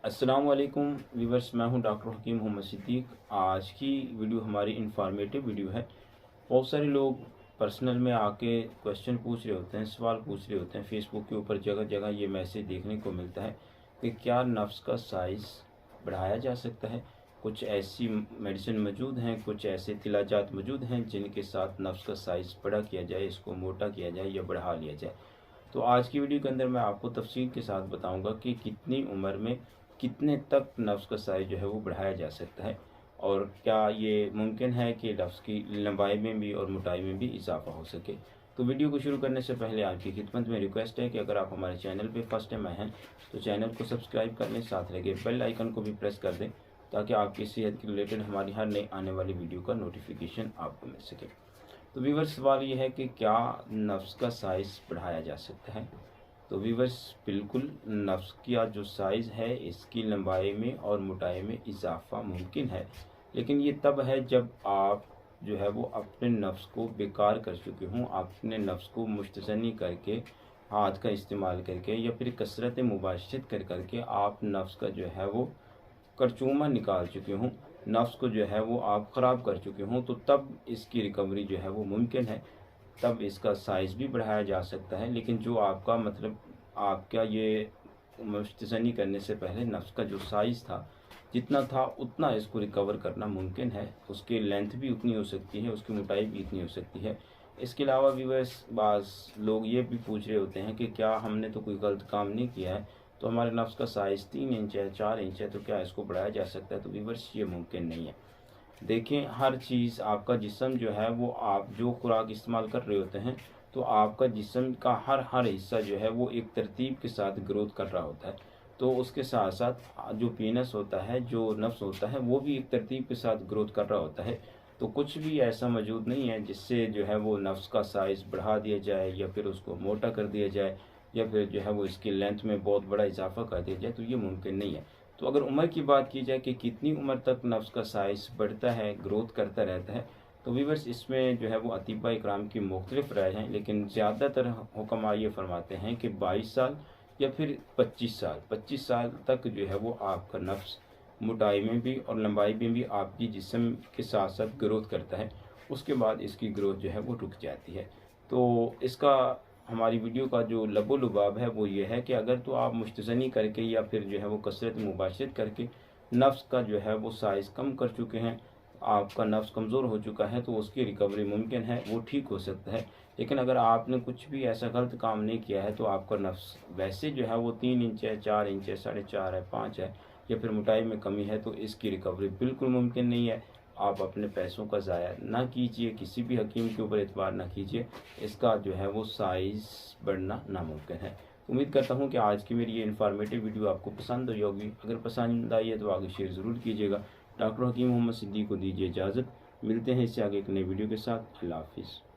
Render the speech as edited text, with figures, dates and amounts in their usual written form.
अस्सलाम वालेकुम व्यूवर्स, मैं हूं डॉक्टर हकीम मोहम्मद सिद्दीक। आज की वीडियो हमारी इंफॉर्मेटिव वीडियो है। बहुत सारे लोग पर्सनल में आके क्वेश्चन पूछ रहे होते हैं, सवाल पूछ रहे होते हैं। फेसबुक के ऊपर जगह जगह ये मैसेज देखने को मिलता है कि क्या नफ्स का साइज़ बढ़ाया जा सकता है। कुछ ऐसी मेडिसिन मौजूद हैं, कुछ ऐसे तिलाजात मौजूद हैं जिनके साथ नफ्स का साइज़ बड़ा किया जाए, इसको मोटा किया जाए या बढ़ा लिया जाए। तो आज की वीडियो के अंदर मैं आपको तफसील के साथ बताऊंगा कि कितनी उम्र में कितने तक नफ्स का साइज़ जो है वो बढ़ाया जा सकता है, और क्या ये मुमकिन है कि नफ्स की लंबाई में भी और मोटाई में भी इजाफा हो सके। तो वीडियो को शुरू करने से पहले आपकी खिदमत में रिक्वेस्ट है कि अगर आप हमारे चैनल पर फर्स्ट टाइम आए हैं तो चैनल को सब्सक्राइब कर लें, साथ लगे बेल आइकन को भी प्रेस कर दें ताकि आपकी सेहत के रिलेटेड हमारी हर नई आने वाली वीडियो का नोटिफिकेशन आपको मिल सके। तो व्यूवर्स, सवाल ये है कि क्या नफ्स का साइज़ बढ़ाया जा सकता है। तो व्यूवर्स, बिल्कुल नफ्स का जो साइज़ है इसकी लंबाई में और मोटाई में इजाफा मुमकिन है, लेकिन ये तब है जब आप जो है वो अपने नफ्स को बेकार कर चुके हों, अपने नफ्स को मुस्तसनी करके, हाथ का इस्तेमाल करके या फिर कसरत मुबाशरत कर करके आप नफ्स का जो है वो करचूमा निकाल चुके हों, नफ्स को जो है वो आप ख़राब कर चुके हों, तो तब इसकी रिकवरी जो है वो मुमकिन है। तब इसका साइज़ भी बढ़ाया जा सकता है। लेकिन जो आपका मतलब आपका ये मुस्तसनी करने से पहले नफ्स का जो साइज़ था, जितना था उतना इसको रिकवर करना मुमकिन है। उसकी लेंथ भी उतनी हो सकती है, उसकी मोटाई भी इतनी हो सकती है। इसके अलावा व्यूअर्स, बाज़ लोग ये भी पूछ रहे होते हैं कि क्या हमने तो कोई गलत काम नहीं किया है, तो हमारे नफ्स का साइज़ 3 इंच है, 4 इंच है, तो क्या इसको बढ़ाया जा सकता है। तो व्यूअर्स, ये मुमकिन नहीं है। देखें, हर चीज़, आपका जिस्म जो है वो, आप जो खुराक इस्तेमाल कर रहे होते हैं, तो आपका जिस्म का हर हिस्सा जो है वो एक तरतीब के साथ ग्रोथ कर रहा होता है। तो उसके साथ साथ जो पीनस होता है, जो नफ्स होता है, वो भी एक तरतीब के साथ ग्रोथ कर रहा होता है। तो कुछ भी ऐसा मौजूद नहीं है जिससे जो है वो नफ्स का साइज़ बढ़ा दिया जाए या फिर उसको मोटा कर दिया जाए या फिर जो है वो इसकी लेंथ में बहुत बड़ा इजाफा कर दिया जाए। तो ये मुमकिन नहीं है। तो अगर उम्र की बात की जाए कि कितनी उम्र तक नफ्स का साइज़ बढ़ता है, ग्रोथ करता रहता है, तो व्यूअर्स, इसमें जो है वो अतीबा इकराम की मुख्तलिफ राय हैं, लेकिन ज़्यादातर हुक्मा ये फरमाते हैं कि 22 साल या फिर 25 साल तक जो है वो आपका नफ्स मोटाई में भी और लंबाई में भी आपकी जिस्म के साथ साथ ग्रोथ करता है। उसके बाद इसकी ग्रोथ जो है वो रुक जाती है। तो इसका हमारी वीडियो का जो लबो लुबाब है वो ये है कि अगर तो आप मुस्तसनी करके या फिर जो है वो कसरत मुबाशरत करके नफ्स का जो है वो साइज़ कम कर चुके हैं, आपका नफ्स कमज़ोर हो चुका है, तो उसकी रिकवरी मुमकिन है, वो ठीक हो सकता है। लेकिन अगर आपने कुछ भी ऐसा गलत काम नहीं किया है, तो आपका नफ्स वैसे जो है वो 3 इंच है, 4 इंच है, 4.5 है, 5 है या फिर मोटाई में कमी है, तो इसकी रिकवरी बिल्कुल मुमकिन नहीं है। आप अपने पैसों का ज़ाया ना कीजिए, किसी भी हकीम के ऊपर एतबार ना कीजिए। इसका जो है वो साइज़ बढ़ना नामुमकिन है। उम्मीद करता हूँ कि आज की मेरी ये इन्फॉर्मेटिव वीडियो आपको पसंद आई होगी। अगर पसंद आई है तो आगे शेयर ज़रूर कीजिएगा। डॉक्टर हकीम मोहम्मद सिद्दीक को दीजिए इजाज़त। मिलते हैं इससे आगे एक नई वीडियो के साथ। अल्लाह हाफिज़।